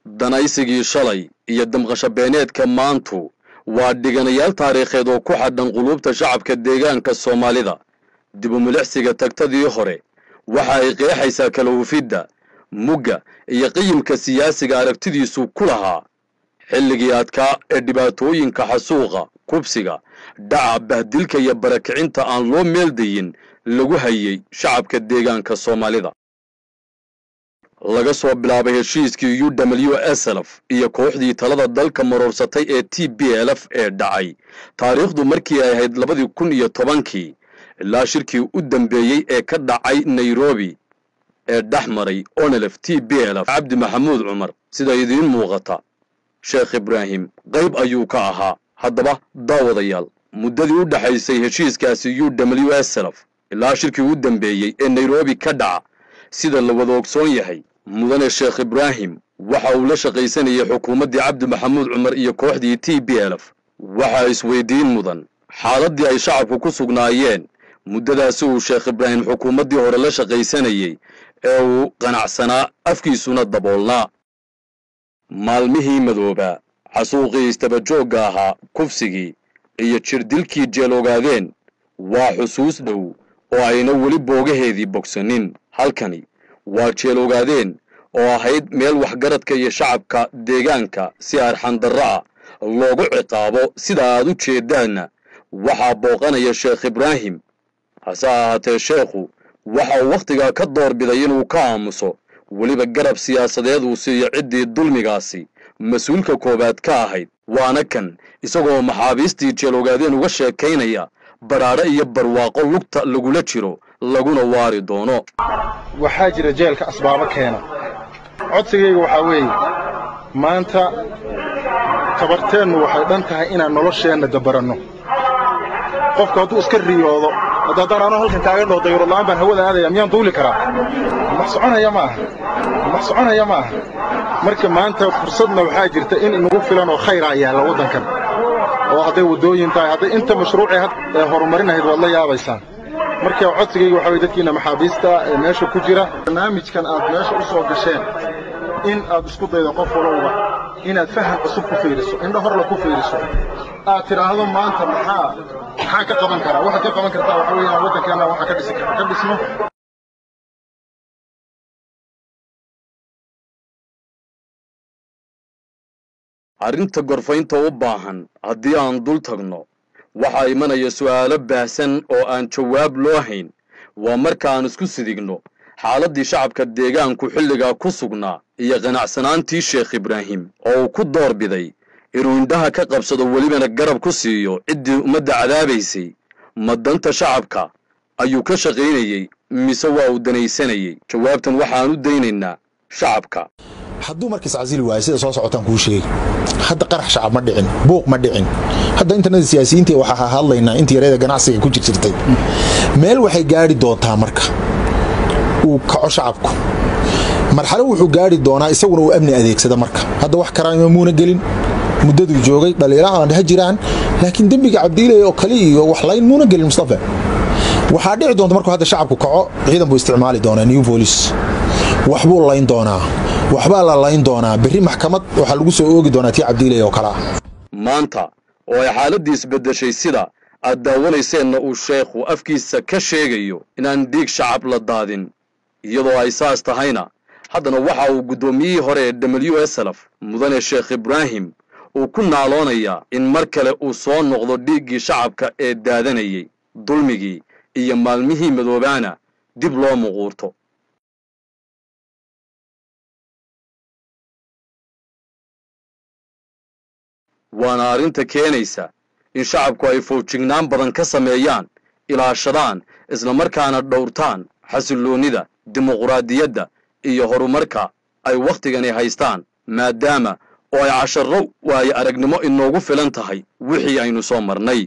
danaysigii shalay iyo damqasho beeneedka maantu waa dhiganayaal taariikheed oo ku xadhan qulubta shacabka deegaanka Soomaalida. dib u milicsiga tagtadii hore waxa ay qeexaysaa kala hufidda mugga iyo qiyamka siyaasiga aragtidiisu ku lahaa xilligii adkaa ee dhibaatooyinka xasuuqa kubsiga dhaca bahdilka iyo barakicinta aan loo meeldayin lagu hayay shacabka deegaanka Soomaalida. laga soo bilaabay heshiiskii UWSLF iyo kooxdii talada dalka marorsatay ee TPLF ee dhacay taariikhdu markii ay ahayd 2010 ilaa shirkii u dambeeyay ee ka dhacay Nairobi ee dhaxmaray ONLF TPLF Cabdi Maxamuud Cumar sida idiin muuqata Sheekh Ibrahim qayb ayuu ka ahaa. haddaba daawadayaal muddadii u dhaxaysay heshiiskaasi UWSLF ilaa shirkii u dambeeyay ee Nairobi ka dhaca sida la wada ogsoon yahay mudane Sheekh Ibrahim waxa uu la shaqaysanayay xukuumaddii Cabdi Maxamuud Cumar iyo kooxdii TPLF. waxa isweydiin mudan xaaladii ay shacabku ku sugnaayeen muddadaas uu Sheekh Ibrahim xukuumaddii hore la shaqaysanayay ee uu qanacsanaa afkiisuna daboolnaa. maalmihii madooba xasuuqii istabajooga ahaa kufsigii iyo jirdilkii jeelogaadeen waa xusuus dhow oo ayna weli boogaheedii bogsanin. halkani waa jeelogaadeen oo ahayd meel waxgaradka iyo shacabka deegaanka si arxan darra loogu ciqaabo sida aad u jeedaana waxaa booqanaya Sheekh Ibrahim. hase ahaatee sheekhu waxa uu waqtiga ka doorbiday inuu ka aamuso weliba garab siyaasadeed uu siiyo ciddii dulmigaasi mas-uulka koobaad ka ahayd. waana kan isagoo maxaabiistii jeelogaadeen uga sheekaynaya baraare iyo barwaaqo lugta lagula jiro laguna waari doono. waxaa jira jeelka asbaabo keena. codsigayga waxaa weeye maanta tabarteennu waxay dhan tahay inaan nolosheenna dabaranno. qofka hadduu iska riyoodo haddaan anoo halkan taagan dhoo dayro la'aan baan hawada aadaya miyaan duuli karaa? wax soconaya ma aha. marka maanta fursadna waxaa jirta in inagu filan oo khayr ah yaalla waddankan oo hadday waddooyin tahay hadday inta mashruucii ee horumarinahayd waad la yaabaysaan. marka codsigayga waxaa weeye dadkiina maxaabiista ee meesha ku jira barnaamijkan aad meesha u soo gasheen in aad isku daydo qof walba inaad faham cusub ku fiiriso indho hor la ku fiiriso aad tiraahdo maanta maxaa ka qaban karaa. waxa ka qaban kartaa waxa weeyaan waddankeena waxa ka dhisno. arrinta gorfaynta u baahan haddii aan dul tagno waxaa imanaya su'aalo baahsan oo aan jawaab loo hayn. waa marka aan isku sidigno xaaladdii shacabka deegaanku xilligaa ku sugnaa iyo qanacsanaantii Sheekh Ibrahim oo uu ku doorbiday inuu indhaha ka qabsado welibana garab ku siiyo ciddii ummadda cadaabaysay. madanta shacabka ayuu ka shaqaynayay mise waa uu danaysanayay? jawaabtan waxaan u daynaynaa shacabka. hadduu markiis casili waayo sida soo socotaan kuu sheegay hadda qarax shacab ma dhicin buuq ma dhicin. hadda internet siyaasiyiinta waxa hadlaynaa intii yareeda ganacsiga ku jirtay meel waxay gaari doontaa marka uu kaco shacabku marxalo wuxuu gaari doonaa isaguna uu amni adeegsada. marka hadda wax karaama muuna gelin muddaduu joogay dhalinyaro aan jiraan laakiin dambiga Cabdiilay oo kale iyo wax layn muuna gelin Mustafa. waxaa dhici doonta markuu hadda shacabku kaco ciidan buu isticmaali doonaa new police waxbuu layn doonaa waxbaa la layn doonaa berri maxkamad waxa lagu soo oogi doonaa tii Cabdiilay oo kala. maanta oo ay xaaladii isbedeshay sida aad daawanayseenna uu sheekhu afkiisa ka sheegayo inaan dhiig shacab la daadin iyadoo ay saas tahayna haddana waxa uu guddoomiyihii hore ee WSLF mudane Sheekh Ibrahim uu ku naaloonaya in mar kale uu soo noqdo dhiiggii shacabka ee daadanayay dulmigii iyo maalmihii madoobaana dib loo muquurto. waana arrinta keenaysa in shacabku ay fowjignaan badan ka sameeyaan ilaashadaan isla markaana dhowrtaan xasilloonida dimuqraadiyadda iyo horumarka ay wakhtigani haystaan maadaama oo ay casharro waayo aragnimo inoogu filan tahay wixii aynu soo marnay.